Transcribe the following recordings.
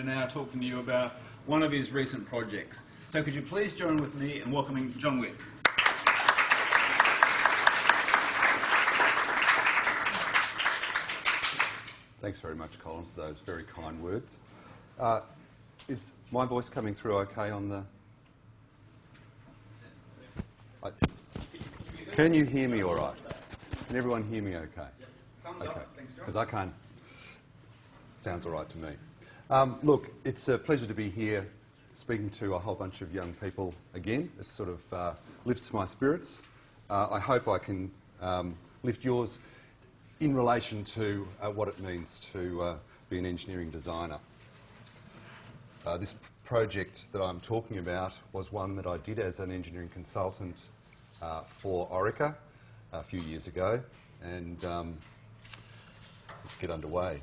are now talking to you about one of his recent projects. So could you please join with me in welcoming John Weir. Thanks very much, Colin, for those very kind words. Is my voice coming through okay on the... Can you hear me all right? Can everyone hear me okay? Thumbs up. Thanks, John. Because I can't... Sounds all right to me. Look, it's a pleasure to be here speaking to a whole bunch of young people again. It sort of lifts my spirits. I hope I can lift yours in relation to what it means to be an engineering designer. This project that I'm talking about was one that I did as an engineering consultant for Orica a few years ago, and let's get underway.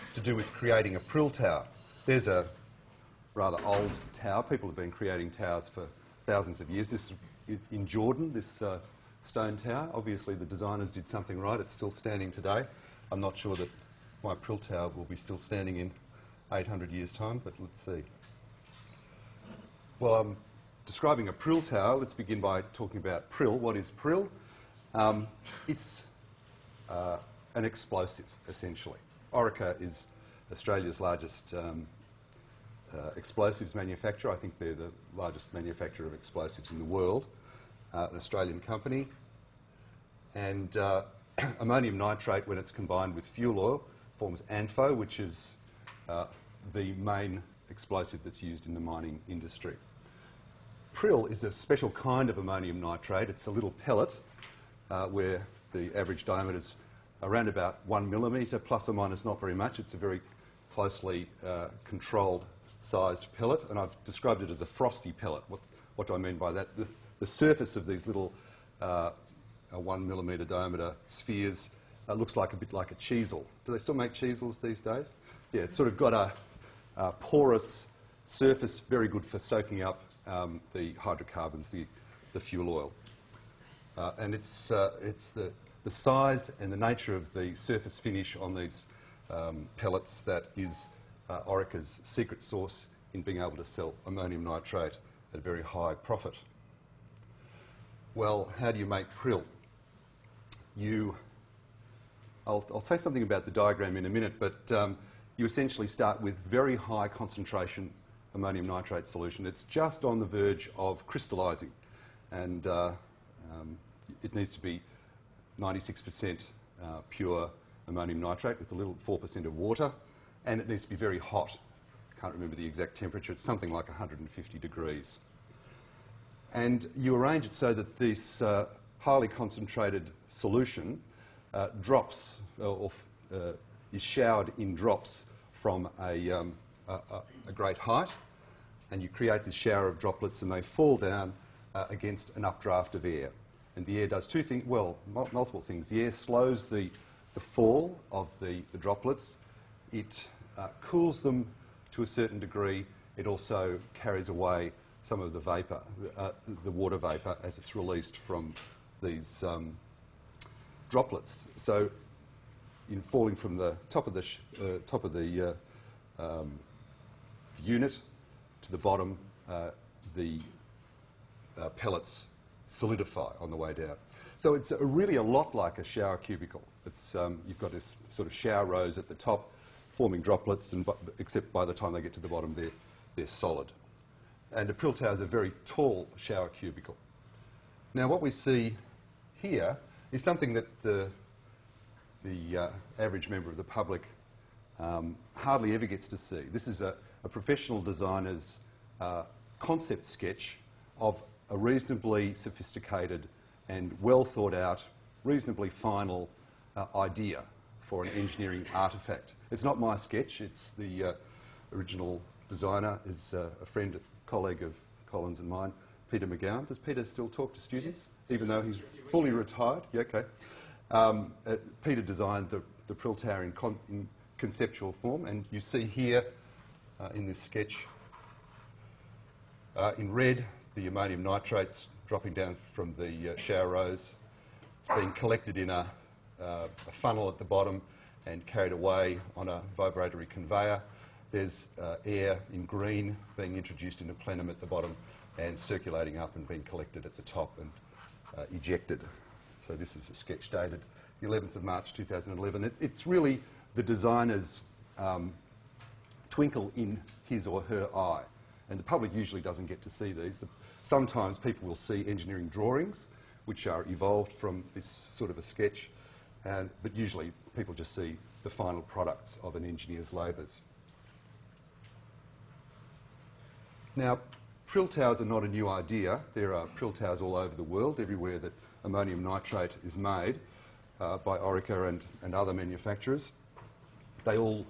It's to do with creating a prill tower. There's a rather old tower. People have been creating towers for thousands of years. This is in Jordan, this stone tower. Obviously the designers did something right. It's still standing today. I'm not sure that my prill tower will be still standing in 800 years' time, but let's see. Well, I'm describing a prill tower. Let's begin by talking about prill. What is prill? It's an explosive, essentially. Orica is Australia's largest explosives manufacturer. I think they're the largest manufacturer of explosives in the world, an Australian company. And ammonium nitrate, when it's combined with fuel oil, forms ANFO, which is the main explosive that's used in the mining industry. Prill is a special kind of ammonium nitrate. It's a little pellet where the average diameter is around about 1 millimetre, plus or minus not very much. It's a very closely controlled sized pellet, and I've described it as a frosty pellet. What do I mean by that? The surface of these little 1 millimetre diameter spheres looks like a bit like a cheesel. Do they still make cheesels these days? Yeah, it's sort of got a porous surface, very good for soaking up the hydrocarbons, the fuel oil. And it's the size and the nature of the surface finish on these pellets that is Orica's secret sauce in being able to sell ammonium nitrate at a very high profit. Well, how do you make prill? I'll say something about the diagram in a minute, but you essentially start with very high concentration ammonium nitrate solution. It's just on the verge of crystallising, and it needs to be 96% pure ammonium nitrate with a little 4% of water, and it needs to be very hot. I can't remember the exact temperature. It's something like 150 degrees. And you arrange it so that this highly concentrated solution drops or is showered in drops from a great height, and you create this shower of droplets, and they fall down against an updraft of air. And the air does two things, well, multiple things. The air slows the fall of the droplets. It cools them to a certain degree. It also carries away some of the vapour, the water vapour, as it's released from these droplets. So, in falling from the top of the unit to the bottom, the pellets solidify on the way down. So it's really a lot like a shower cubicle. It's, you've got this sort of shower rows at the top forming droplets, and except by the time they get to the bottom they're solid. And a prill tower is a very tall shower cubicle. Now what we see here is something that the average member of the public hardly ever gets to see. This is a professional designer's concept sketch of a reasonably sophisticated and well thought out, reasonably final idea for an engineering artefact. It's not my sketch, it's the original designer is a friend, colleague of Colin's and mine, Peter McGowan. Does Peter still talk to students, even though he's fully retired? Yeah, okay. Peter designed the prill tower in conceptual form, and you see here in this sketch in red the ammonium nitrates dropping down from the shower rows. It's being collected in a funnel at the bottom and carried away on a vibratory conveyor. There's air in green being introduced into plenum at the bottom and circulating up and being collected at the top and ejected. So this is a sketch dated the 11th of March 2011. It's really the designer's twinkle in his or her eye. And the public usually doesn't get to see these. Sometimes people will see engineering drawings, which are evolved from this sort of a sketch, but usually people just see the final products of an engineer's labours. Now, prill towers are not a new idea. There are prill towers all over the world, everywhere that ammonium nitrate is made by Orica and other manufacturers. They all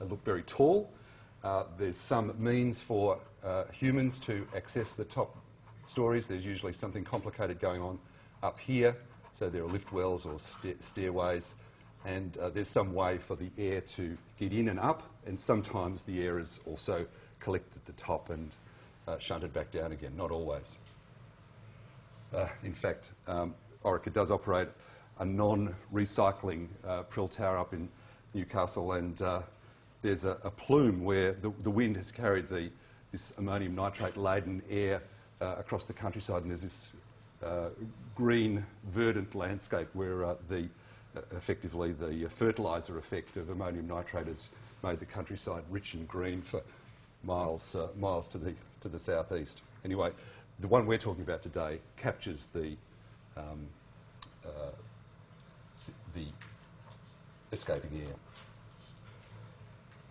look very tall. There's some means for humans to access the top stories. There's usually something complicated going on up here, so there are lift wells or stairways, and there's some way for the air to get in and up, and sometimes the air is also collected at the top and shunted back down again, not always. In fact, Orica does operate a non-recycling prill tower up in Newcastle, and there's a plume where the wind has carried this ammonium nitrate-laden air across the countryside, and there's this green, verdant landscape where effectively the fertiliser effect of ammonium nitrate has made the countryside rich and green for miles to the southeast. Anyway, the one we're talking about today captures the escaping air.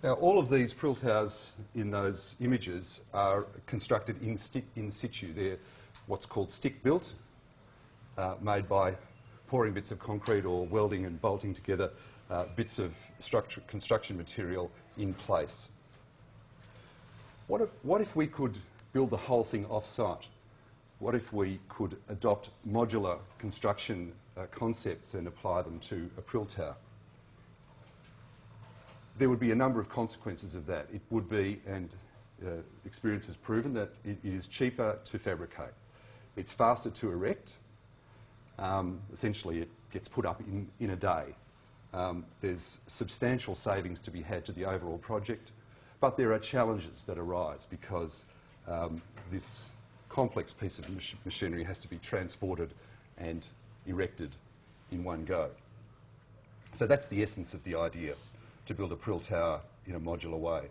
Now, all of these prill towers in those images are constructed in situ. They're what's called stick-built, made by pouring bits of concrete or welding and bolting together bits of construction material in place. What if we could build the whole thing off-site? What if we could adopt modular construction concepts and apply them to a prill tower? There would be a number of consequences of that. It would be, and experience has proven, that it is cheaper to fabricate. It's faster to erect. Essentially, it gets put up in a day. There's substantial savings to be had to the overall project, but there are challenges that arise because this complex piece of machinery has to be transported and erected in one go. So that's the essence of the idea, to build a prill tower in a modular way.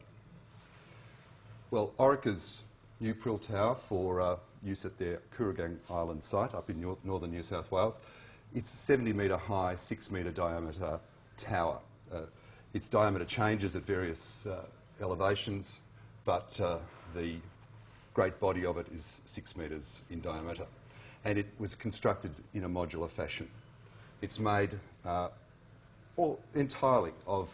Well, Orica's new prill tower for use at their Kooragang Island site up in northern New South Wales, it's a 70 metre high, 6 metre diameter tower. Its diameter changes at various elevations, but the great body of it is 6 metres in diameter. And it was constructed in a modular fashion. It's made entirely of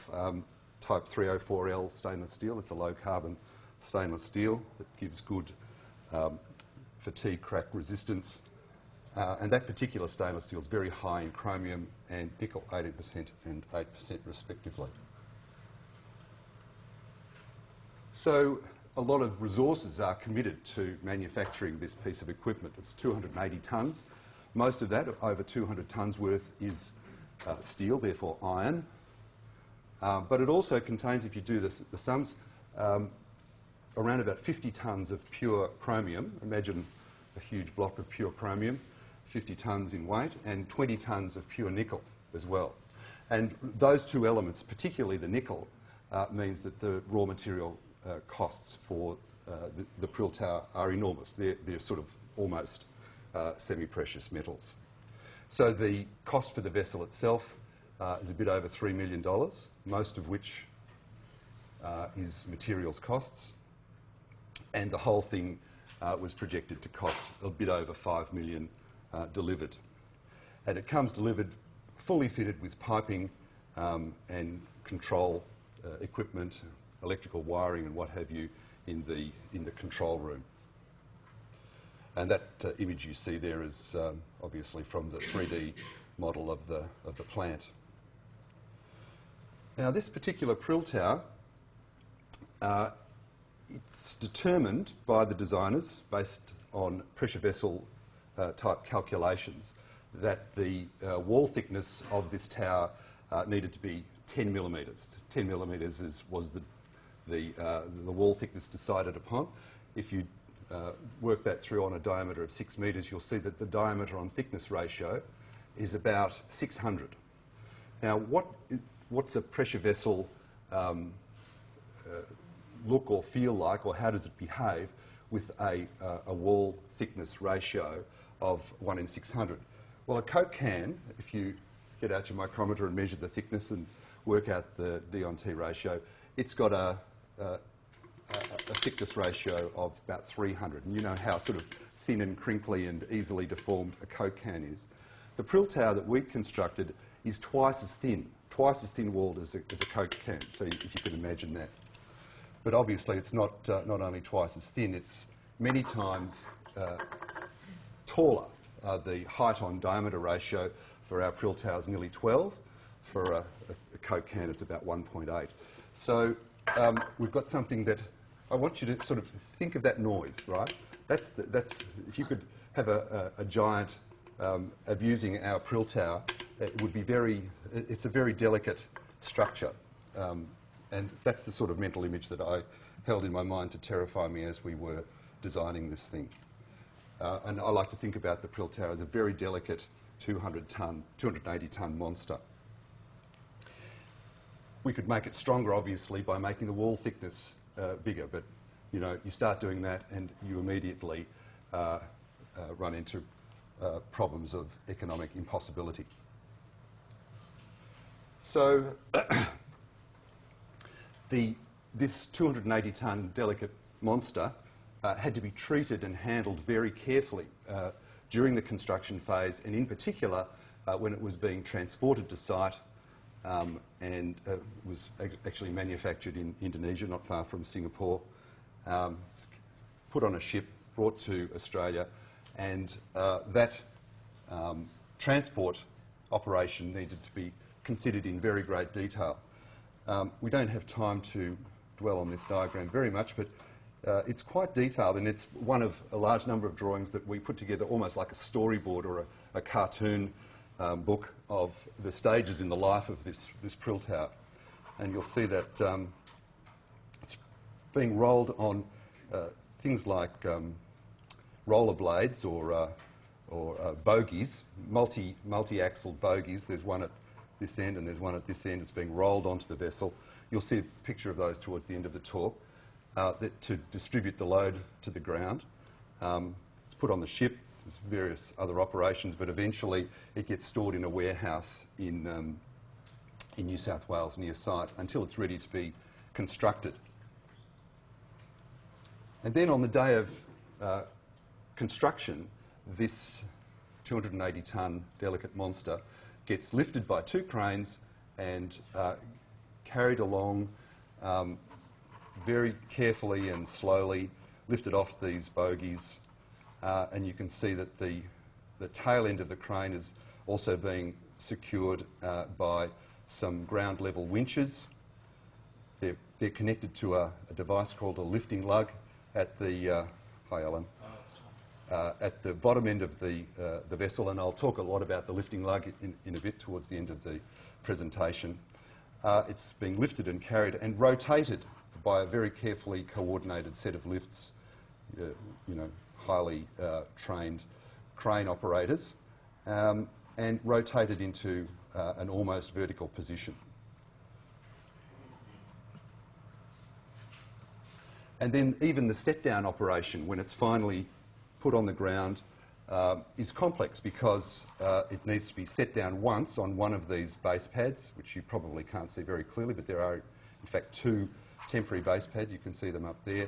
type 304L stainless steel. It's a low carbon stainless steel that gives good fatigue crack resistance. And that particular stainless steel is very high in chromium and nickel, 18% and 8% respectively. So a lot of resources are committed to manufacturing this piece of equipment. It's 280 tonnes. Most of that, over 200 tonnes worth, is steel, therefore iron. But it also contains, if you do the sums, around about 50 tonnes of pure chromium. Imagine a huge block of pure chromium, 50 tonnes in weight, and 20 tonnes of pure nickel as well. And those two elements, particularly the nickel, means that the raw material costs for the prill tower are enormous. They're sort of almost semi-precious metals. So the cost for the vessel itself is a bit over $3 million, most of which is materials costs. And the whole thing was projected to cost a bit over $5 million delivered. And it comes delivered fully fitted with piping and control equipment, electrical wiring and what have you in the control room. And that image you see there is obviously from the 3D model of the plant. Now, this particular prill tower, it's determined by the designers based on pressure vessel type calculations that the wall thickness of this tower needed to be 10 millimetres. 10 millimetres was the wall thickness decided upon. If you work that through on a diameter of 6 metres, you'll see that the diameter on thickness ratio is about 600. Now, what's a pressure vessel look or feel like, or how does it behave with a wall thickness ratio of 1 in 600? Well, a Coke can, if you get out your micrometer and measure the thickness and work out the D on T ratio, it's got a thickness ratio of about 300. And you know how sort of thin and crinkly and easily deformed a Coke can is. The prill tower that we constructed is twice as thin walled as a Coke can, so if you can imagine that. But obviously it's not only twice as thin, it's many times taller. The height on diameter ratio for our prill tower is nearly 12. For a Coke can, it's about 1.8. So we've got something that I want you to sort of think of that noise, right? That's if you could have a giant abusing our prill tower, it would be it's a very delicate structure. And that's the sort of mental image that I held in my mind to terrify me as we were designing this thing. And I like to think about the prill tower as a very delicate 280-tonne monster. We could make it stronger, obviously, by making the wall thickness bigger, but you know, you start doing that and you immediately run into problems of economic impossibility. So this 280-tonne delicate monster had to be treated and handled very carefully during the construction phase, and in particular when it was being transported to site and was actually manufactured in Indonesia, not far from Singapore, put on a ship, brought to Australia, and that transport operation needed to be considered in very great detail. We don't have time to dwell on this diagram very much, but it's quite detailed, and it's one of a large number of drawings that we put together almost like a storyboard or a cartoon book of the stages in the life of this prill tower. And you'll see that it's being rolled on things like roller blades or bogies, multi-axle bogies. There's one at this end and there's one at this end. It's being rolled onto the vessel. You'll see a picture of those towards the end of the talk. To distribute the load to the ground. It's put on the ship. There's various other operations, but eventually it gets stored in a warehouse in New South Wales near site until it's ready to be constructed. And then on the day of construction, this 280-tonne delicate monster gets lifted by 2 cranes and carried along very carefully and slowly, lifted off these bogies, and you can see that the tail end of the crane is also being secured by some ground level winches. They're connected to a device called a lifting lug at the hi Alan, at the bottom end of the vessel, and I'll talk a lot about the lifting lug in a bit towards the end of the presentation. It's being lifted and carried and rotated by a very carefully coordinated set of lifts, highly trained crane operators, and rotated into an almost vertical position. And then even the set-down operation, when it's finally put on the ground, is complex because it needs to be set down once on one of these base pads, which you probably can't see very clearly, but there are in fact 2 temporary base pads. You can see them up there.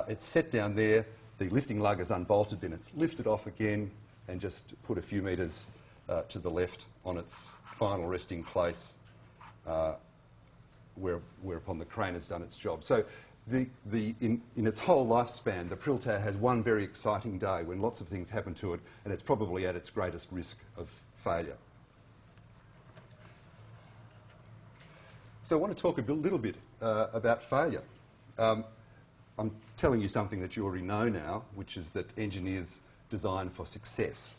It's set down there, the lifting lug is unbolted, then it's lifted off again and just put a few metres to the left on its final resting place, whereupon the crane has done its job. So in its whole lifespan, the prill tower has one very exciting day when lots of things happen to it, and it's probably at its greatest risk of failure. So I want to talk a little bit about failure. I'm telling you something that you already know now, which is that engineers design for success.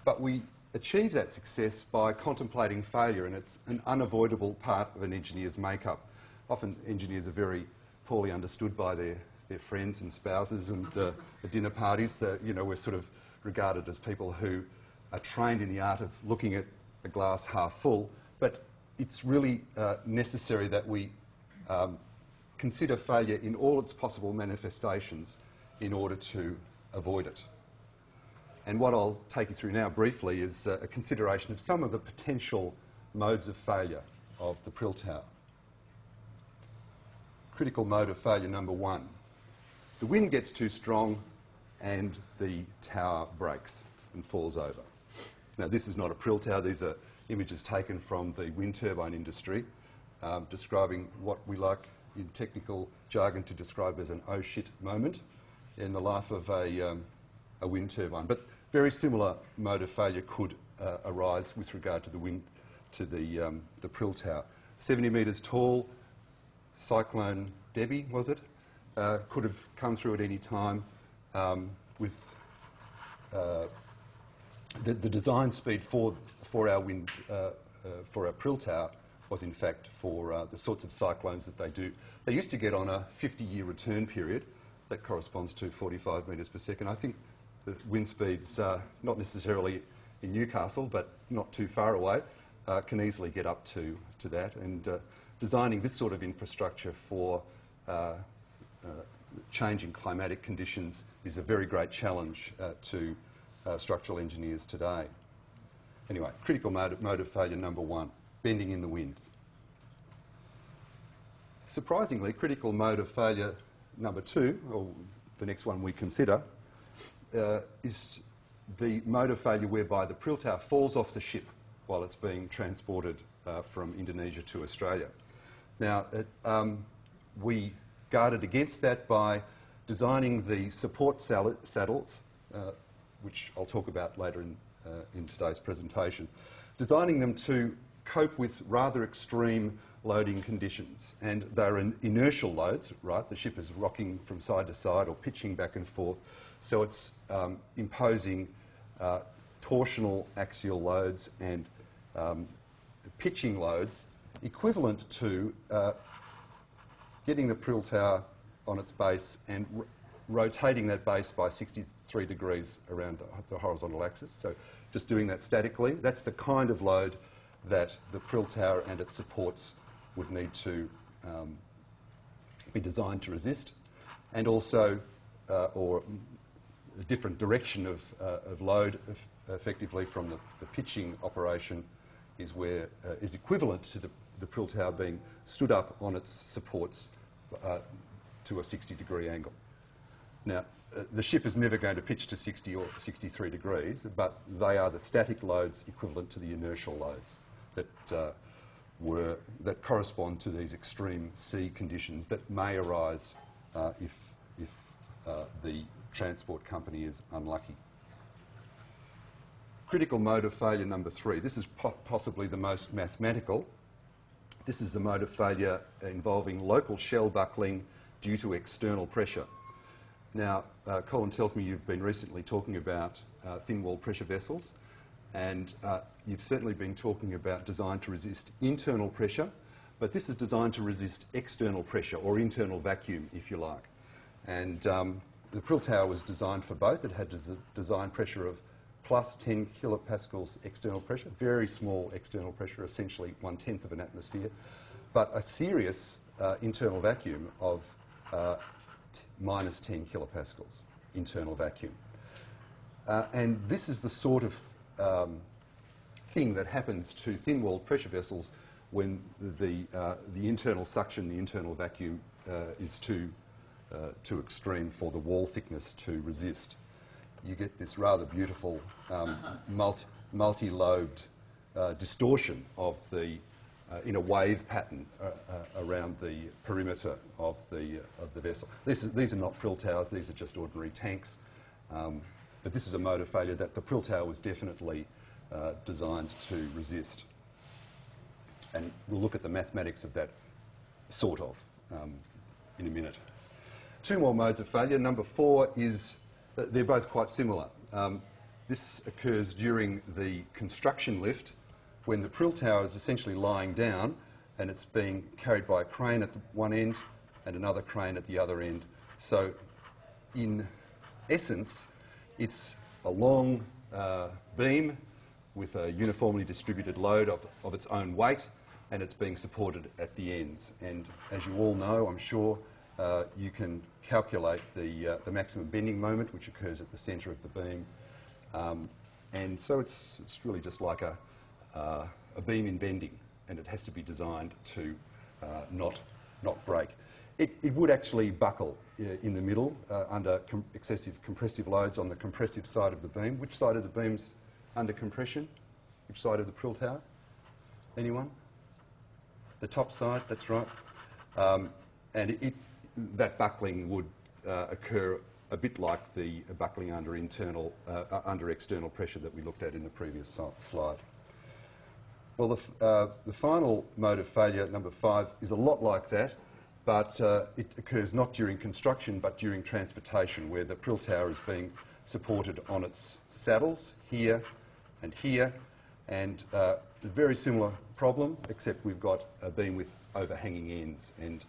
But we achieve that success by contemplating failure, and it's an unavoidable part of an engineer's makeup. Often engineers are very poorly understood by their friends and spouses and at dinner parties. You know, we're sort of regarded as people who are trained in the art of looking at a glass half full, but it's really necessary that we consider failure in all its possible manifestations in order to avoid it. And what I'll take you through now briefly is a consideration of some of the potential modes of failure of the prill tower. Critical mode of failure number 1. The wind gets too strong and the tower breaks and falls over. Now, this is not a prill tower. These are images taken from the wind turbine industry, describing what we like in technical jargon to describe as an oh shit moment in the life of a wind turbine. But very similar mode of failure could arise with regard to the wind, to the prill tower. 70 metres tall, Cyclone Debbie, was it? Could have come through at any time with the design speed for our wind, for our prill tower was in fact for the sorts of cyclones that they do. They used to get on a 50-year return period. That corresponds to 45 metres per second. I think the wind speeds, not necessarily in Newcastle, but not too far away, can easily get up to that. And designing this sort of infrastructure for changing climatic conditions is a very great challenge to structural engineers today. Anyway, critical mode of failure number 1, bending in the wind. Surprisingly, critical mode of failure number 2, or the next one we consider, is the mode of failure whereby the prill tower falls off the ship while it's being transported from Indonesia to Australia. Now, we guarded against that by designing the support saddles, which I'll talk about later in today's presentation, designing them to cope with rather extreme loading conditions. And they're inertial loads, right? The ship is rocking from side to side or pitching back and forth. So it's imposing torsional axial loads and pitching loads equivalent to getting the prill tower on its base and rotating that base by 63 degrees around the horizontal axis. So just doing that statically, that's the kind of load that the prill tower and its supports would need to be designed to resist, and also, or a different direction of load effectively from the pitching operation is where is equivalent to the prill tower being stood up on its supports to a 60-degree angle. Now, the ship is never going to pitch to 60 or 63 degrees, but they are the static loads equivalent to the inertial loads that correspond to these extreme sea conditions that may arise if the transport company is unlucky. Critical mode of failure number 3. This is possibly the most mathematical. This is the mode of failure involving local shell buckling due to external pressure. Now, Colin tells me you've been recently talking about thin-walled pressure vessels, and you've certainly been talking about design to resist internal pressure, but this is designed to resist external pressure, or internal vacuum, if you like. And the prill tower was designed for both. It had design pressure of plus 10 kilopascals external pressure, very small external pressure, essentially 1/10 of an atmosphere, but a serious internal vacuum of minus 10 kilopascals internal vacuum. And this is the sort of thing that happens to thin-walled pressure vessels when the internal suction, the internal vacuum is too extreme for the wall thickness to resist. You get this rather beautiful multi-lobed distortion of the in a wave pattern around the perimeter of the vessel. These are not prill towers; these are just ordinary tanks. But this is a mode of failure that the prill tower was definitely designed to resist. And we'll look at the mathematics of that, sort of, in a minute. 2 more modes of failure. Number 4 is, they're both quite similar. this occurs during the construction lift when the prill tower is essentially lying down and it's being carried by a crane at the one end and another crane at the other end. So in essence, it's a long beam with a uniformly distributed load of its own weight, and it's being supported at the ends. And as you all know, I'm sure, you can calculate the maximum bending moment, which occurs at the centre of the beam. And so it's really just like a beam in bending, and it has to be designed to not break. It would actually buckle in the middle under excessive compressive loads on the compressive side of the beam. Which side of the beam's under compression? Which side of the prill tower? Anyone? The top side, that's right. And that buckling would occur a bit like the buckling under external pressure that we looked at in the previous slide. Well, the final mode of failure, number 5, is a lot like that, but it occurs not during construction but during transportation, where the prill tower is being supported on its saddles here and here, and a very similar problem, except we've got a beam with overhanging ends, and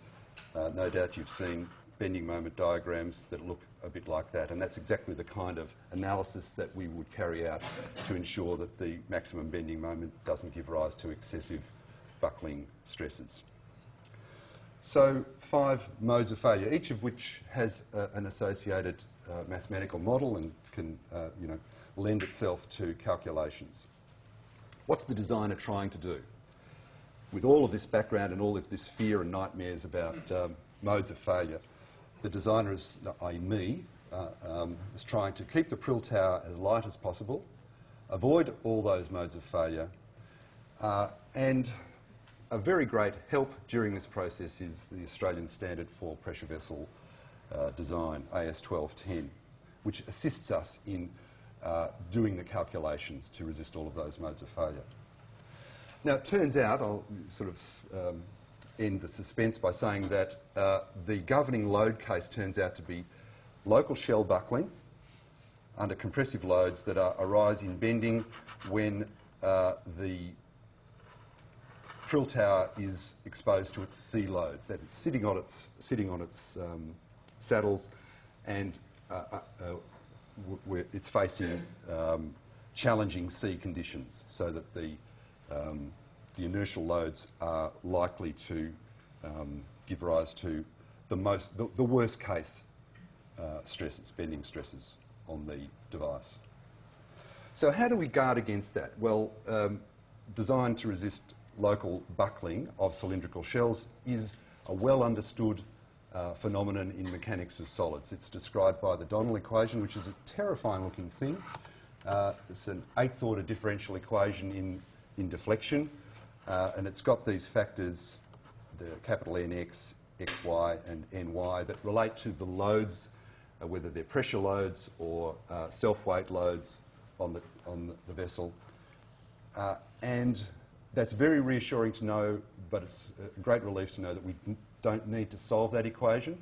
no doubt you've seen bending moment diagrams that look a bit like that, and that's exactly the kind of analysis that we would carry out to ensure that the maximum bending moment doesn't give rise to excessive buckling stresses. So 5 modes of failure, each of which has an associated mathematical model and can lend itself to calculations. What's the designer trying to do? With all of this background and all of this fear and nightmares about modes of failure, the designer, i.e. me, is trying to keep the prill tower as light as possible, avoid all those modes of failure, and a very great help during this process is the Australian standard for pressure vessel design, AS 1210, which assists us in doing the calculations to resist all of those modes of failure. Now, it turns out, I'll sort of end the suspense by saying that the governing load case turns out to be local shell buckling under compressive loads that arise in bending when the prill tower is exposed to its sea loads, that it's sitting on its saddles, and where it's facing challenging sea conditions, so that the inertial loads are likely to give rise to the worst case stresses, bending stresses on the device. So how do we guard against that? Well, designed to resist local buckling of cylindrical shells is a well understood phenomenon in mechanics of solids. It's described by the Donald equation, which is a terrifying looking thing. It's an 8th order differential equation in deflection, and it's got these factors, the capital Nx, xy and ny, that relate to the loads, whether they're pressure loads or self-weight loads on the vessel. And that's very reassuring to know, but it's a great relief to know that we don't need to solve that equation.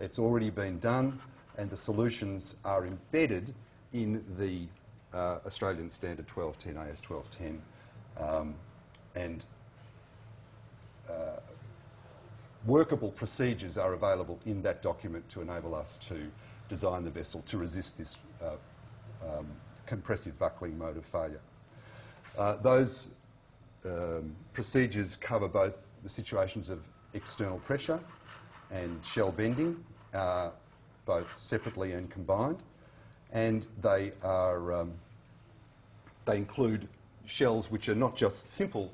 It's already been done, and the solutions are embedded in the Australian Standard 1210, AS 1210, and workable procedures are available in that document to enable us to design the vessel to resist this compressive buckling mode of failure. Those procedures cover both the situations of external pressure and shell bending, both separately and combined, and they include shells which are not just simple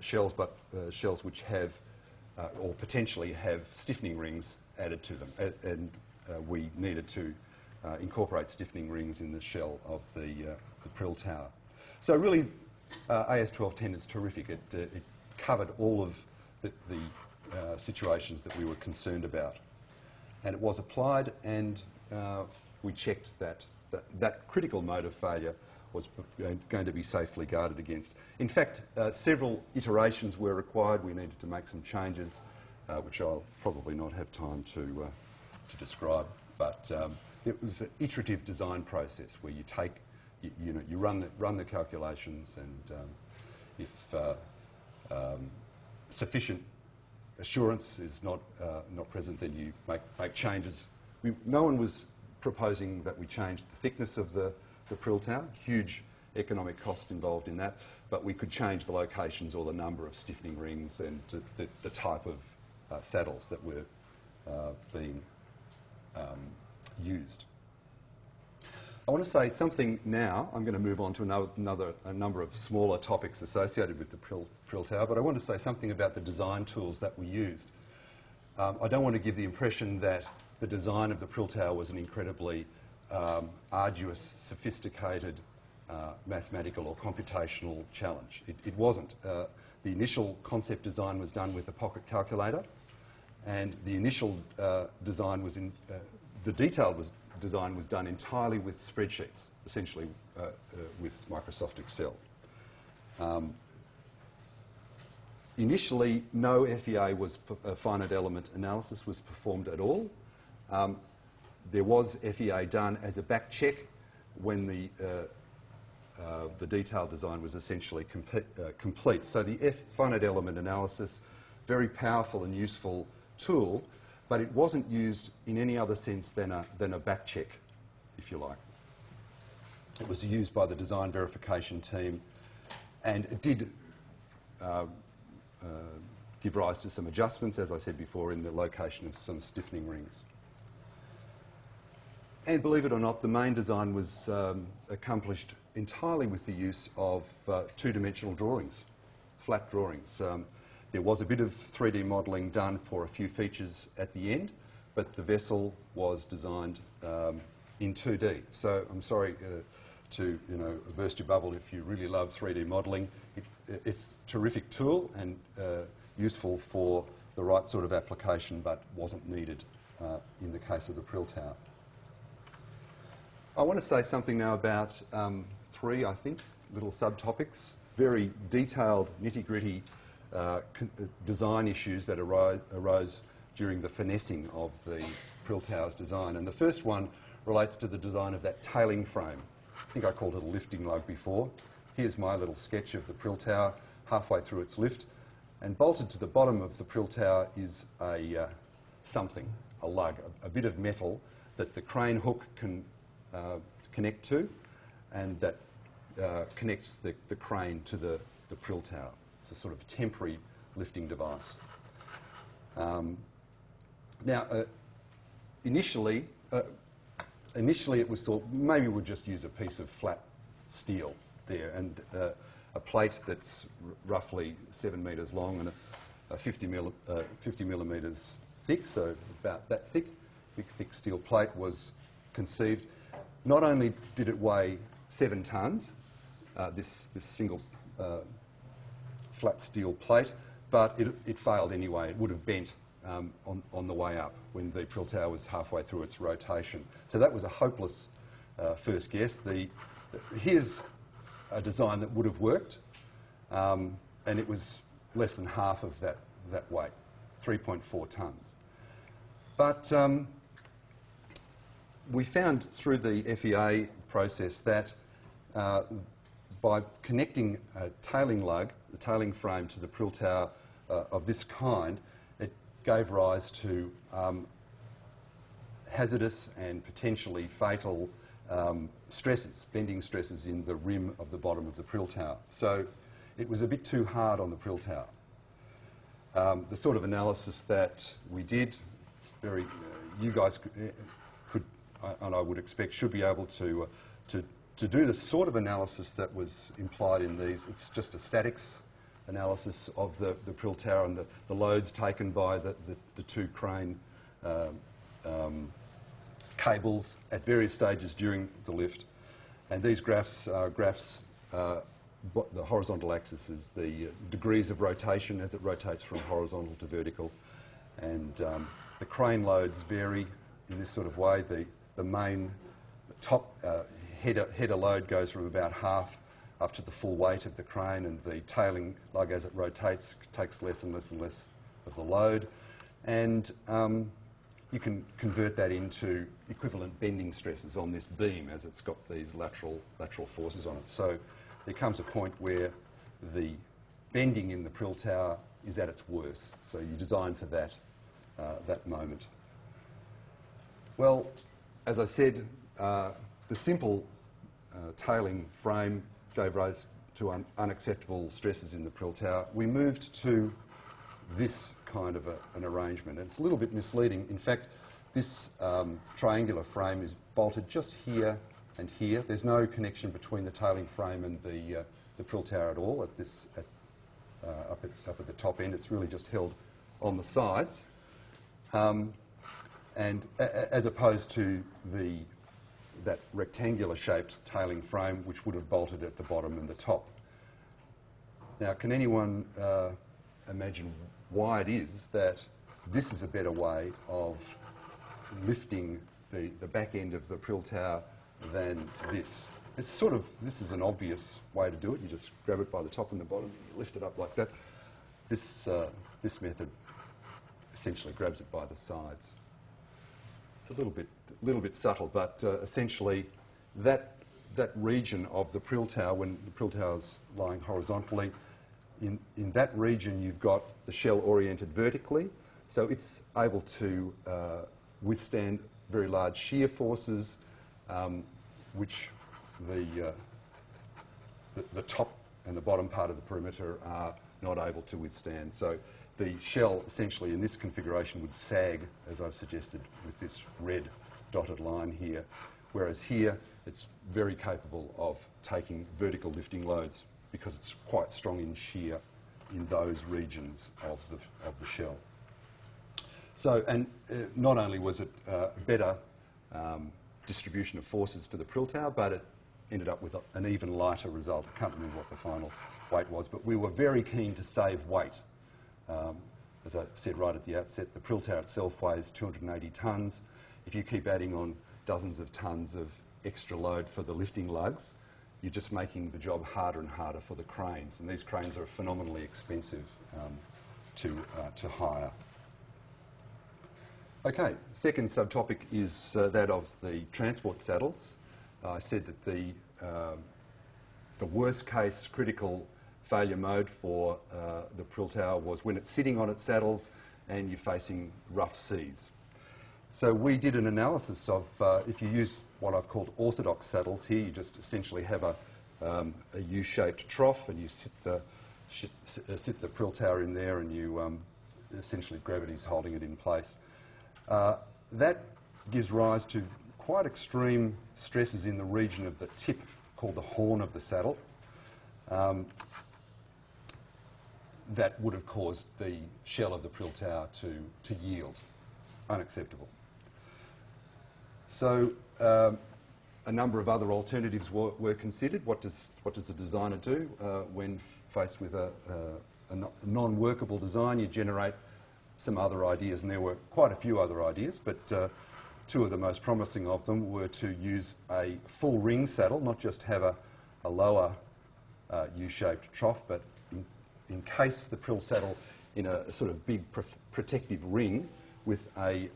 shells, but shells which have or potentially have stiffening rings added to them, and we needed to incorporate stiffening rings in the shell of the prill tower. So really, AS 1210 is terrific. It covered all of the situations that we were concerned about, and it was applied, and we checked that critical mode of failure was going to be safely guarded against. In fact, several iterations were required. We needed to make some changes, which I'll probably not have time to describe, but it was an iterative design process where you take, you run the calculations, and if sufficient assurance is not present, then you make changes. No one was proposing that we change the thickness of the prill tower. Huge economic cost involved in that, but we could change the locations or the number of stiffening rings and the type of saddles that were being used. I want to say something now. I'm going to move on to a number of smaller topics associated with the prill tower, but I want to say something about the design tools that we used. I don't want to give the impression that the design of the prill tower was an incredibly arduous, sophisticated mathematical or computational challenge. It wasn't. The initial concept design was done with a pocket calculator, and the initial design was the detailed design was done entirely with spreadsheets, essentially with Microsoft Excel. Initially, no FEA finite element analysis was performed at all. There was FEA done as a back check when the detailed design was essentially complete. So the finite element analysis, very powerful and useful tool, but it wasn't used in any other sense than a back check, if you like. It was used by the design verification team, and it did give rise to some adjustments, as I said before, in the location of some stiffening rings. And believe it or not, the main design was accomplished entirely with the use of two-dimensional drawings, flat drawings. There was a bit of 3D modelling done for a few features at the end, but the vessel was designed in 2D. So I'm sorry to burst your bubble if you really love 3D modelling. It's a terrific tool and useful for the right sort of application, but wasn't needed in the case of the prill tower. I want to say something now about three, I think, little subtopics, very detailed, nitty-gritty design issues that arose during the finessing of the prill tower's design. And the first one relates to the design of that tailing frame. I think I called it a lifting lug before. Here's my little sketch of the prill tower halfway through its lift. And bolted to the bottom of the prill tower is a lug, a bit of metal that the crane hook can connect to, and that connects the crane to the prill tower. It's a sort of temporary lifting device. Initially it was thought maybe we'll just use a piece of flat steel there, and a plate that's roughly 7 metres long and a 50 millimetres thick, so about that thick, big thick steel plate was conceived. Not only did it weigh 7 tonnes, this single flat steel plate, but it failed anyway. It would have bent on the way up when the prill tower was halfway through its rotation. So that was a hopeless first guess. Here's a design that would have worked, and it was less than half of that weight, 3.4 tonnes. But we found through the FEA process that by connecting a tailing lug, the tailing frame, to the prill tower of this kind, it gave rise to hazardous and potentially fatal stresses, bending stresses in the rim of the bottom of the prill tower. So it was a bit too hard on the prill tower. The sort of analysis that we did, you guys could, and I would expect, should be able to do the sort of analysis that was implied in these. It's just a statics analysis of the prill tower and the loads taken by the two crane cables at various stages during the lift. And these graphs are the horizontal axis is the degrees of rotation as it rotates from horizontal to vertical. And the crane loads vary in this sort of way. The top header load goes from about half up to the full weight of the crane, and the tailing lug, as it rotates, takes less and less and less of the load. And you can convert that into equivalent bending stresses on this beam as it's got these lateral forces on it. So there comes a point where the bending in the prill tower is at its worst. So you design for that, that moment. Well, as I said, the simple tailing frame gave rise to unacceptable stresses in the prill tower. We moved to this kind of an arrangement. And it's a little bit misleading. In fact, this triangular frame is bolted just here and here. There's no connection between the tailing frame and the prill tower at all up at the top end. It's really just held on the sides. And as opposed to that rectangular shaped tailing frame which would have bolted at the bottom and the top. Now, can anyone imagine why it is that this is a better way of lifting the back end of the prill tower than this? It's sort of, this is an obvious way to do it. You just grab it by the top and the bottom and you lift it up like that. This method essentially grabs it by the sides. It's a little bit subtle, but essentially that region of the prill tower, when the prill tower is lying horizontally, in that region you've got the shell oriented vertically, so it's able to withstand very large shear forces, which the top and the bottom part of the perimeter are not able to withstand. So the shell essentially in this configuration would sag, as I've suggested, with this red dotted line here, whereas here it's very capable of taking vertical lifting loads because it's quite strong in shear in those regions of the shell. So, and not only was it a better distribution of forces for the prill tower, but it ended up with an even lighter result. I can't remember what the final weight was, but we were very keen to save weight. As I said right at the outset, the prill tower itself weighs 280 tonnes. If you keep adding on dozens of tonnes of extra load for the lifting lugs, you're just making the job harder and harder for the cranes. And these cranes are phenomenally expensive to hire. Okay, second subtopic is that of the transport saddles. I said that the worst case critical failure mode for the prill tower was when it's sitting on its saddles and you're facing rough seas. So we did an analysis of if you use what I've called orthodox saddles here, you just essentially have a U-shaped trough and you sit the prill tower in there and you essentially gravity's holding it in place. That gives rise to quite extreme stresses in the region of the tip called the horn of the saddle. That would have caused the shell of the prill tower to yield. Unacceptable. So a number of other alternatives were considered. What does the designer do when faced with a non-workable design? You generate some other ideas, and there were quite a few other ideas, but two of the most promising of them were to use a full ring saddle, not just have a lower U-shaped trough, but encase the prill saddle in a sort of big protective ring with a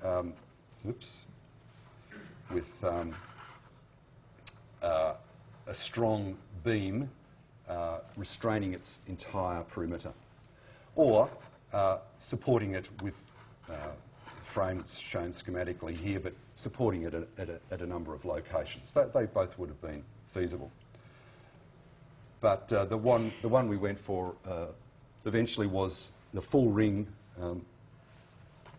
strong beam restraining its entire perimeter, or supporting it with frames shown schematically here, but supporting it at a number of locations. They both would have been feasible. But the one we went for eventually was the full ring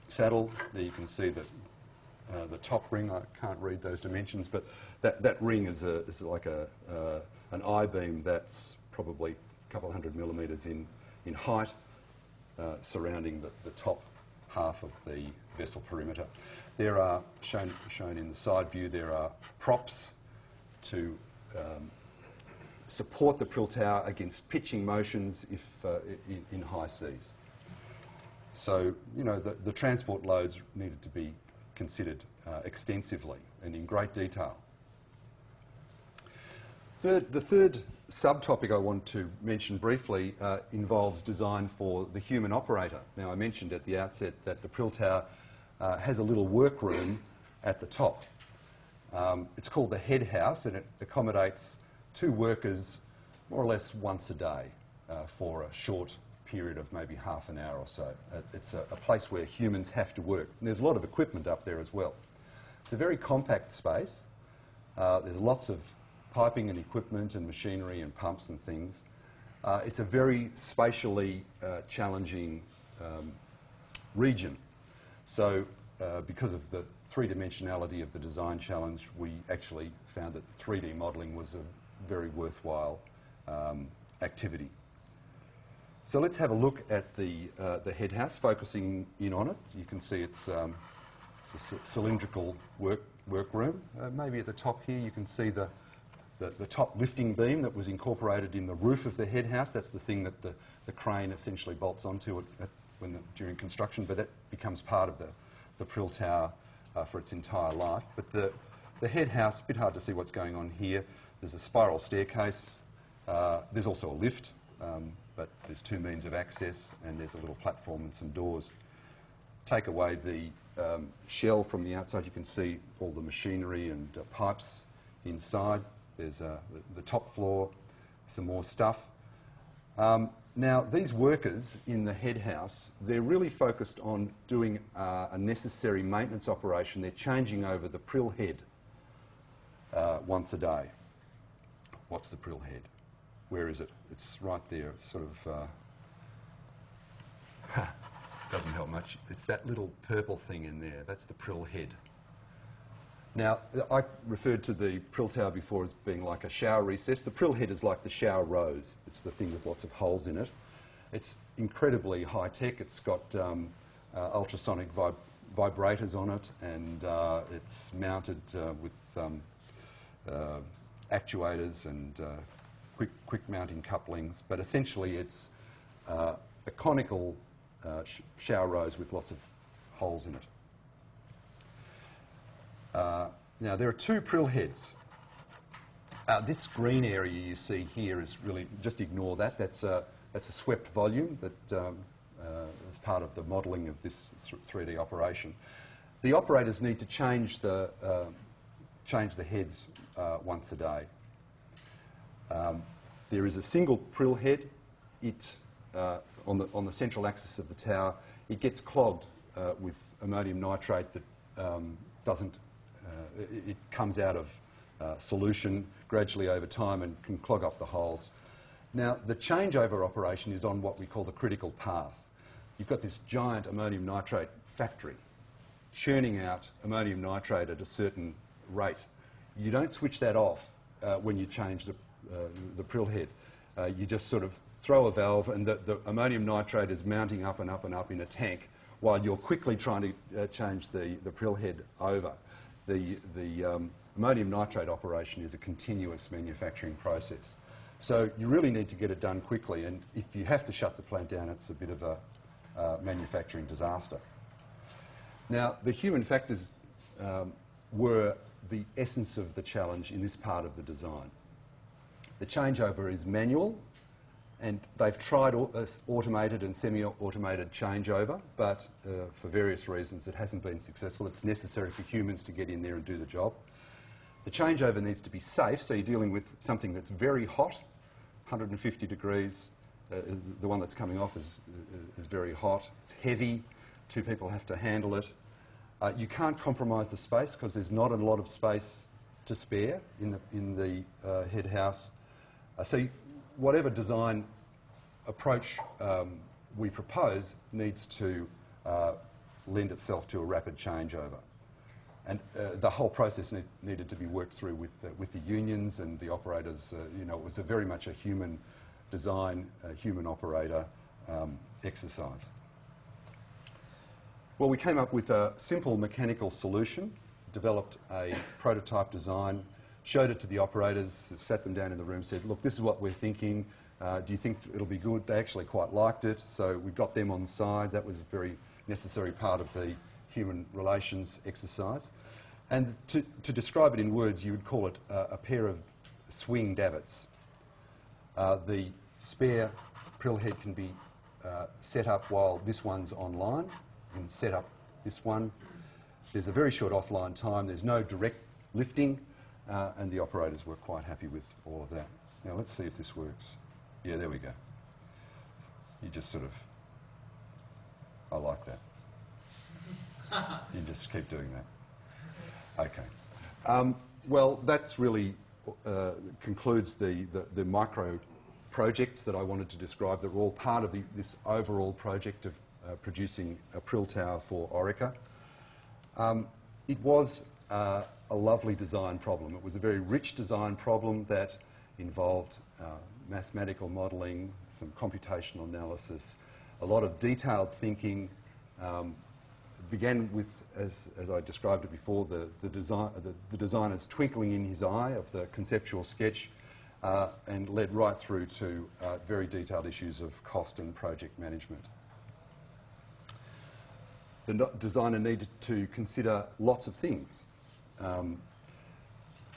saddle. There you can see the top ring. I can't read those dimensions, but that ring is like an I-beam that's probably a couple of 100 millimetres in height, surrounding the top half of the vessel perimeter. There are, shown in the side view, there are props to support the prill tower against pitching motions if in high seas. So, you know, the transport loads needed to be considered extensively and in great detail. The third subtopic I want to mention briefly involves design for the human operator. Now, I mentioned at the outset that the prill tower has a little workroom at the top. It's called the head house, and it accommodates 2 workers more or less once a day for a short period of maybe half an hour or so. It's a place where humans have to work. And there's a lot of equipment up there as well. It's a very compact space. There's lots of piping and equipment and machinery and pumps and things. It's a very spatially challenging region. So because of the 3-dimensionality of the design challenge, we actually found that 3D modelling was a very worthwhile activity. So let's have a look at the head house, focusing in on it. You can see it's a cylindrical workroom. Maybe at the top here you can see the top lifting beam that was incorporated in the roof of the head house. That's the thing that the crane essentially bolts onto during construction, but that becomes part of the prill tower for its entire life. But the head house, a bit hard to see what's going on here. There's a spiral staircase. There's also a lift, but there's 2 means of access, and there's a little platform and some doors. Take away the shell from the outside, you can see all the machinery and pipes inside. There's the top floor, some more stuff. Now, these workers in the head house, they're really focused on doing a necessary maintenance operation. They're changing over the prill head once a day. What's the prill head? Where is it? It's right there. It's sort of... doesn't help much. It's that little purple thing in there. That's the prill head. Now, I referred to the prill tower before as being like a shower recess. The prill head is like the shower rose. It's the thing with lots of holes in it. It's incredibly high-tech. It's got ultrasonic vibrators on it, and it's mounted with actuators and quick mounting couplings. But essentially, it's a conical shower rose with lots of holes in it. Now, there are 2 prill heads. This green area you see here is really, just ignore that. That's a swept volume that is part of the modelling of this 3D operation. The operators need to change the heads once a day. There is a single prill head. It on the central axis of the tower, it gets clogged with ammonium nitrate that it comes out of solution gradually over time and can clog up the holes. Now, the changeover operation is on what we call the critical path. You've got this giant ammonium nitrate factory churning out ammonium nitrate at a certain rate. You don't switch that off when you change the prill head. You just sort of throw a valve, and the ammonium nitrate is mounting up and up and up in a tank while you're quickly trying to change the prill head over. The ammonium nitrate operation is a continuous manufacturing process. So you really need to get it done quickly, and if you have to shut the plant down, it's a bit of a manufacturing disaster. Now, the human factors were the essence of the challenge in this part of the design. The changeover is manual, and they've tried automated and semi-automated changeover, but for various reasons it hasn't been successful. It's necessary for humans to get in there and do the job. The changeover needs to be safe, so you're dealing with something that's very hot, 150 degrees. The one that's coming off is very hot. It's heavy. 2 people have to handle it. You can't compromise the space because there's not a lot of space to spare in the head house. So whatever design approach we propose needs to lend itself to a rapid changeover. And the whole process needed to be worked through with the unions and the operators. You know, it was very much a human design, a human operator exercise. Well, we came up with a simple mechanical solution, developed a prototype design, showed it to the operators, sat them down in the room, said, look, this is what we're thinking. Do you think it'll be good? They actually quite liked it, so we got them on side. That was a very necessary part of the human relations exercise. And to describe it in words, you would call it a pair of swing davits. The spare prill head can be set up while this one's online, and set up this one. There's a very short offline time. There's no direct lifting, and the operators were quite happy with all of that. Now let's see if this works. Yeah, there we go. You just sort of, I like that. You just keep doing that. Okay. Well, that's really concludes the micro projects that I wanted to describe that were all part of this overall project of producing a prill tower for Orica. It was a lovely design problem. It was a very rich design problem that involved mathematical modelling, some computational analysis, a lot of detailed thinking. Began with, as I described it before, the designer's twinkling in his eye of the conceptual sketch, and led right through to very detailed issues of cost and project management. The designer needed to consider lots of things.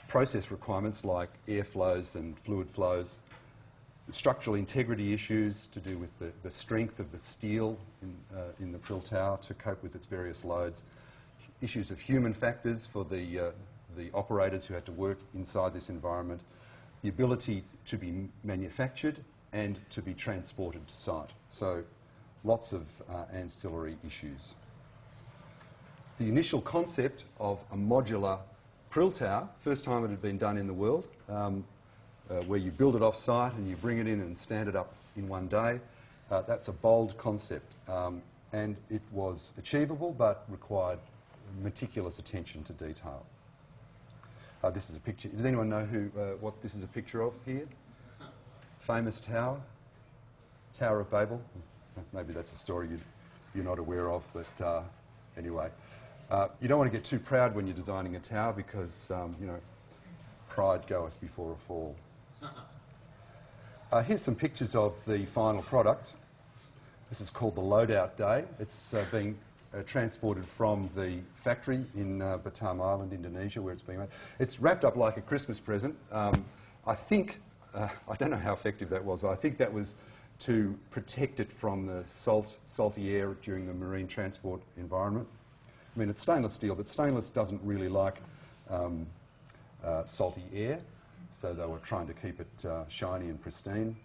Process requirements like air flows and fluid flows, structural integrity issues to do with the strength of the steel in the prill tower to cope with its various loads, issues of human factors for the operators who had to work inside this environment, the ability to be manufactured and to be transported to site. So lots of ancillary issues. The initial concept of a modular prill tower, first time it had been done in the world, where you build it off-site and you bring it in and stand it up in one day. That's a bold concept, and it was achievable but required meticulous attention to detail. This is a picture. Does anyone know what this is a picture of here? Famous tower? Tower of Babel? Maybe that's a story you're not aware of, but anyway. You don't want to get too proud when you're designing a tower because, you know, pride goeth before a fall. Here's some pictures of the final product. This is called the loadout day. It's being transported from the factory in Batam Island, Indonesia, where it's being made. It's wrapped up like a Christmas present. I think, I don't know how effective that was, but I think that was to protect it from the salty air during the marine transport environment. I mean, it's stainless steel, but stainless doesn't really like salty air, so they were trying to keep it shiny and pristine.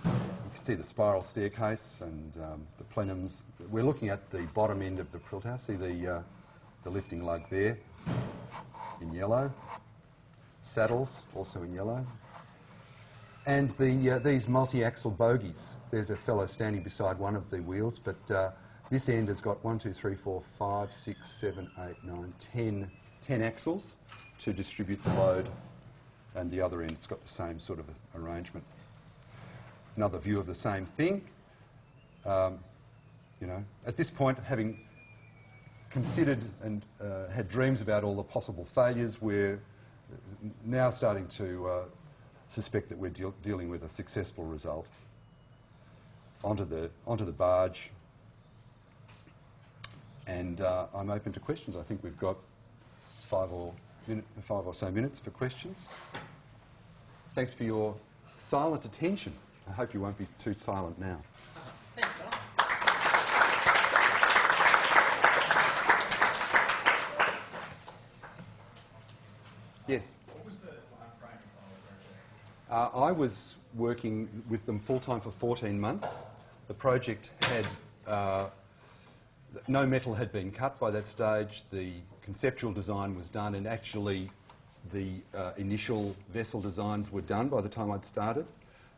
You can see the spiral staircase and the plenums. We're looking at the bottom end of the prill tower. See the lifting lug there in yellow. Saddles also in yellow. And these multi-axle bogies. There's a fellow standing beside one of the wheels, but this end has got 1, 2, 3, 4, 5, 6, 7, 8, 9, 10 axles to distribute the load, and the other end it's got the same sort of arrangement. Another view of the same thing. You know, at this point, having considered and had dreams about all the possible failures, we're now starting to suspect that we're dealing with a successful result. Onto the barge. And I'm open to questions. I think we've got 5 or so minutes for questions. Thanks for your silent attention. I hope you won't be too silent now. Thanks, John. Yes? What was the time frame of the project? I was working with them full-time for 14 months. The project had... no metal had been cut by that stage. The conceptual design was done, and actually the initial vessel designs were done by the time I'd started.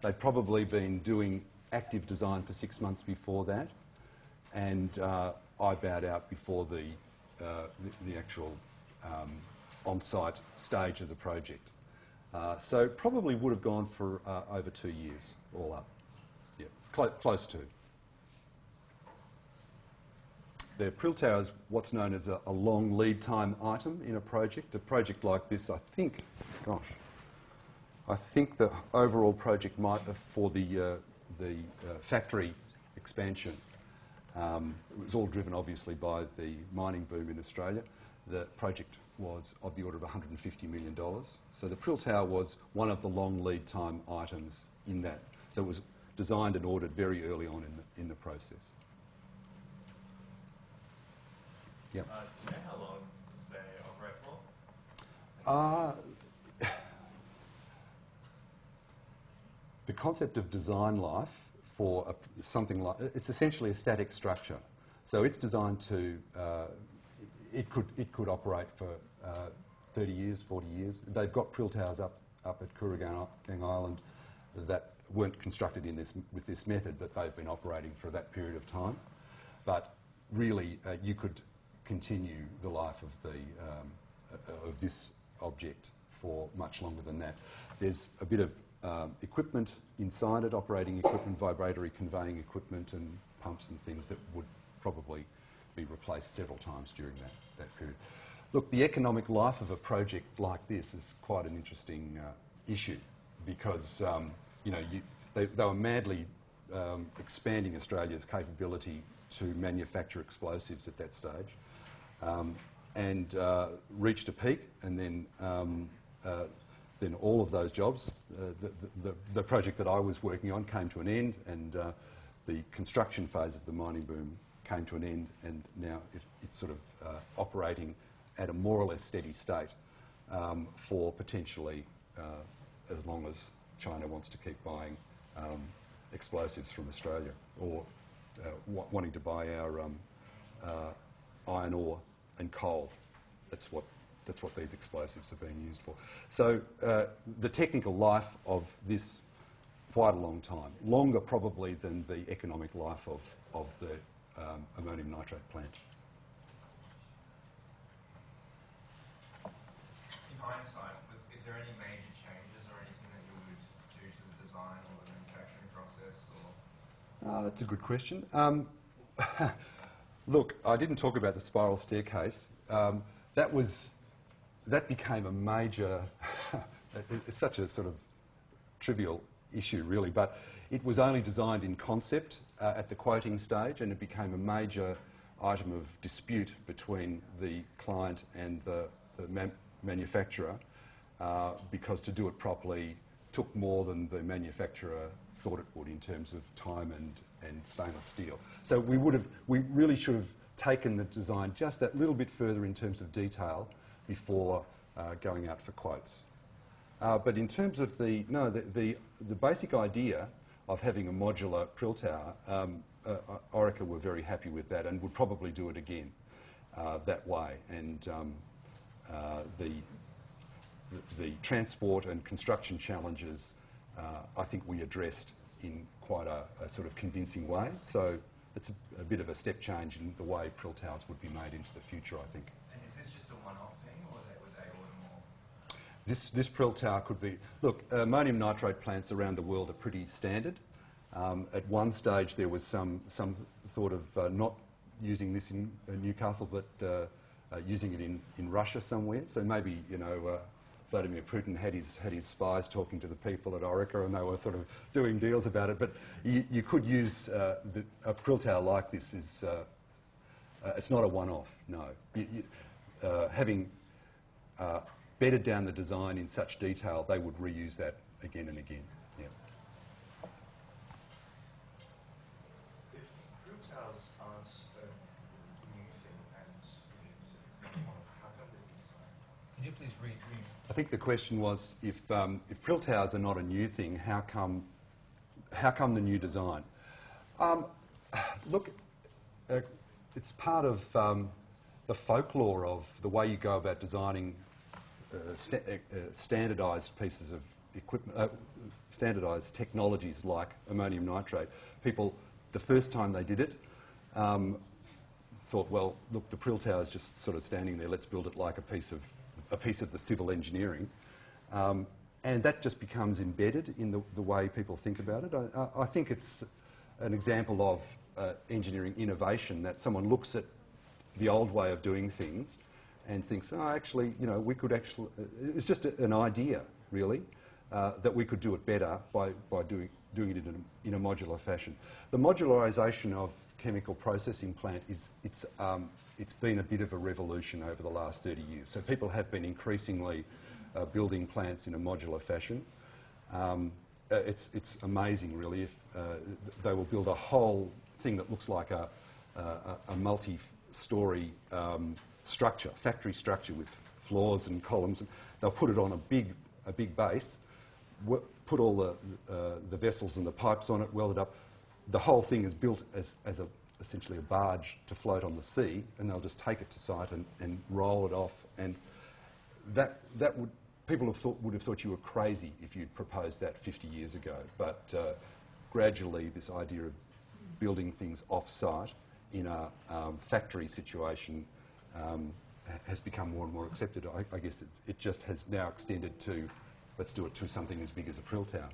They'd probably been doing active design for 6 months before that, and I bowed out before the actual on-site stage of the project. So probably would have gone for over 2 years all up. Yeah, close to. The prill tower is what's known as a long lead time item in a project. A project like this, I think the overall project might, for the factory expansion, it was all driven obviously by the mining boom in Australia. The project was of the order of $150 million. So the prill tower was one of the long lead time items in that. So it was designed and ordered very early on in the process. Yep. Do you know how long they operate for? The concept of design life for something like, it's essentially a static structure. So it's designed to, it could operate for 30 years, 40 years. They've got prill towers up at Kooragang Island that weren't constructed with this method, but they've been operating for that period of time. But really, you could continue the life of this object for much longer than that. There's a bit of equipment inside it, operating equipment, vibratory conveying equipment and pumps and things that would probably be replaced several times during that period. Look, the economic life of a project like this is quite an interesting issue because they were madly expanding Australia's capability to manufacture explosives at that stage and reached a peak, and then all of those jobs, the project that I was working on came to an end, and the construction phase of the mining boom came to an end, and now it's sort of operating at a more or less steady state for potentially as long as China wants to keep buying explosives from Australia, or wanting to buy our iron ore and coal. That's what these explosives are being used for. So the technical life of this, quite a long time, longer probably than the economic life of the ammonium nitrate plant. In hindsight, is there any major changes or anything that you would do to the design or the manufacturing process? Or? That's a good question. Look, I didn't talk about the spiral staircase. That became a major, it's such a sort of trivial issue really, but it was only designed in concept at the quoting stage, and it became a major item of dispute between the client and the manufacturer because to do it properly took more than the manufacturer thought it would in terms of time and stainless steel. So we really should have taken the design just that little bit further in terms of detail before going out for quotes. But in terms of the basic idea of having a modular prill tower, Orica were very happy with that and would probably do it again that way. And the transport and construction challenges, I think we addressed in quite a sort of convincing way. So it's a bit of a step change in the way prill towers would be made into the future, I think. And is this just a one-off thing, or would they order more? This prill tower could be... Look, ammonium nitrate plants around the world are pretty standard. At one stage there was some thought of not using this in Newcastle, but using it in Russia somewhere. So maybe, Vladimir Putin had his spies talking to the people at Orica, and they were sort of doing deals about it. But you could use a prill tower like this. It's not a one-off, no. Having bedded down the design in such detail, they would reuse that again and again. Yeah. If prill towers aren't a new thing and it's not one, how come they're designed? Could you please read? I think the question was, if prill towers are not a new thing, how come the new design? Look, it's part of the folklore of the way you go about designing standardised pieces of equipment, standardised technologies like ammonium nitrate. People, the first time they did it, thought, well, look, the prill tower is just sort of standing there. Let's build it like a piece of the civil engineering, and that just becomes embedded in the way people think about it. I think it's an example of engineering innovation, that someone looks at the old way of doing things and thinks, oh, actually, we could actually... It's just an idea, really, that we could do it better by doing it in a modular fashion. The modularisation of chemical processing plant it's been a bit of a revolution over the last 30 years. So people have been increasingly building plants in a modular fashion. It's amazing, really, if they will build a whole thing that looks like a story structure, factory structure with floors and columns. And they'll put it on a big base, put all the vessels and the pipes on it, weld it up. The whole thing is built as essentially a barge to float on the sea, and they'll just take it to site and roll it off. And that would, people would have thought you were crazy if you'd proposed that 50 years ago. But gradually, this idea of building things off-site in a factory situation has become more and more accepted. I guess it just has now extended to, let's do it to something as big as a Prill Tower.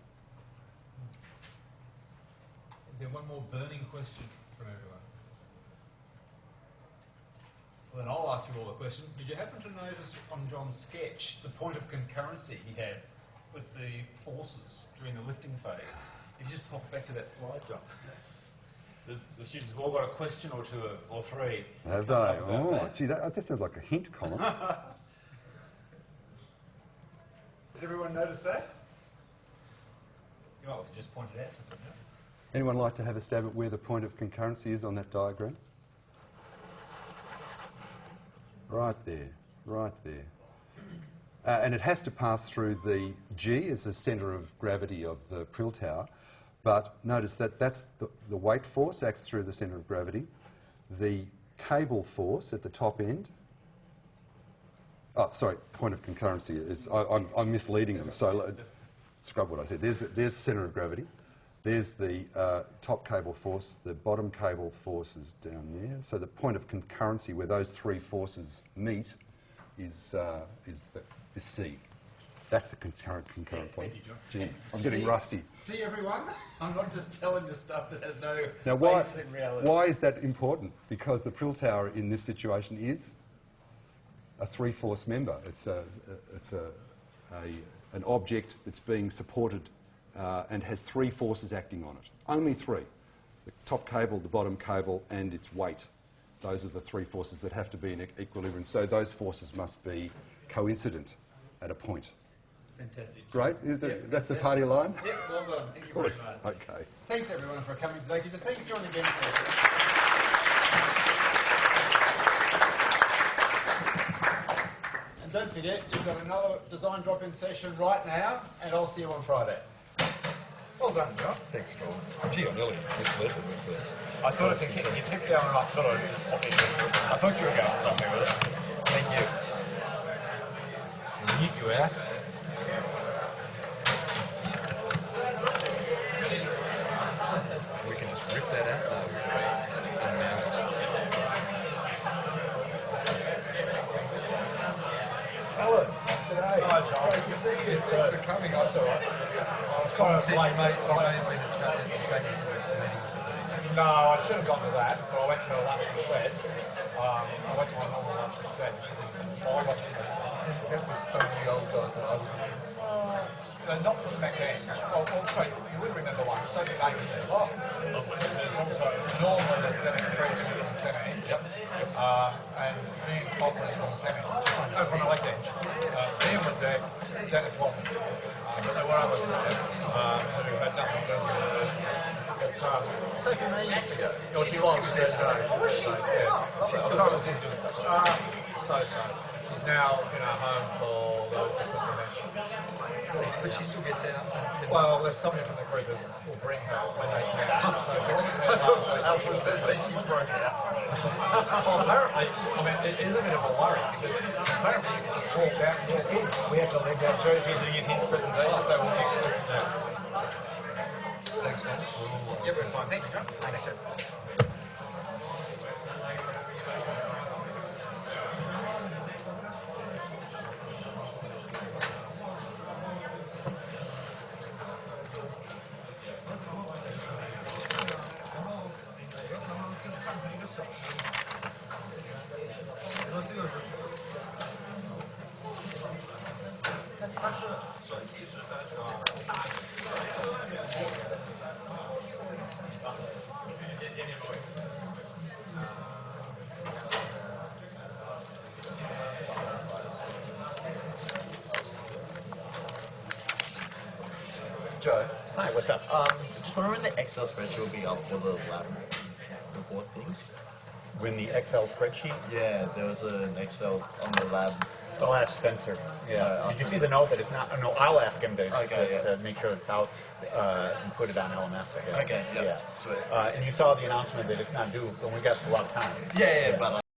Is there one more burning question from everyone? Well, then I'll ask you all a question. Did you happen to notice on John's sketch the point of concurrency he had with the forces during the lifting phase? If you just pop back to that slide, John. The students have all got a question or two or three. Have they? Oh, gee, that sounds like a hint column. Did everyone notice that? Oh, you just pointed out to them. Anyone like to have a stab at where the point of concurrency is on that diagram? Right there, right there. And it has to pass through the G as the centre of gravity of the Prill Tower. But notice that that's the weight force acts through the centre of gravity. The cable force at the top end. Oh, sorry, point of concurrency. I'm misleading them. So scrub what I said. There's the centre of gravity. There's the top cable force. The bottom cable force is down there. So the point of concurrency where those three forces meet is C. That's the concurrent point. Thank you, John. Gee, I'm getting rusty. See, everyone? I'm not just telling you stuff that has no Now, basis in reality. why is that important? Because the Prill Tower in this situation is a three-force member. It's an object that's being supported and has three forces acting on it. Only three. The top cable, the bottom cable, and its weight. Those are the three forces that have to be in equilibrium. So those forces must be coincident at a point. Fantastic. Great? That's the party line? Yep, well done. Thank you very much. Okay. Thanks, everyone, for coming today. Could you thank John again for And don't forget, you've got another design drop-in session right now, and I'll see you on Friday. Well done, John. Thanks, Paul. Gee, I nearly misled them with the... I thought if you picked down and I thought you were going somewhere with it. Thank you. Nuke you out. We can just rip that out though. Unmount it. Alan, g'day. Hi, John. Great to see you. Thanks for coming. I thought Common sense, you may have been escaping to a meeting with the dean. No, I should have gone to that, but I went to a lunch instead. I went to my normal lunch instead. That was some of the old guys that I would... Not from back then. Sorry, you would remember one. So did Amy there. Oh. There's also Norman that's then increased from Kenny. Yep. And me and Copley from Kenny. Oh, from the Lake Edge. Ian was there. Dennis wasn't. But there were others there who had nothing to do with it. Sophie May used to go. Oh, she was there today. Oh, was she? Yeah. She's still doing stuff. So she's now in our home for the But she still gets out. well, there's somebody from the group that will bring her when they can. I was going to say she broke out. Well, apparently, I mean, it is a bit of a worry because apparently you can just walk out and walk in. We have to leave that Josie to give his presentation, so we'll get Thanks, man. Yeah, we're fine. Thank you, John. Thank you. Joe. Hi, what's up? Just wondering when the Excel spreadsheet will be up for the lab report things. in the Excel spreadsheet? Yeah, there was an Excel on the lab. I'll ask Spencer. Yeah. Did you see the note that it's not? No, I'll ask him to make sure it's out and put it on LMS. I guess. Okay. Yeah. Sweet. And you saw the announcement that it's not due, and we got a lot of time. Yeah, but.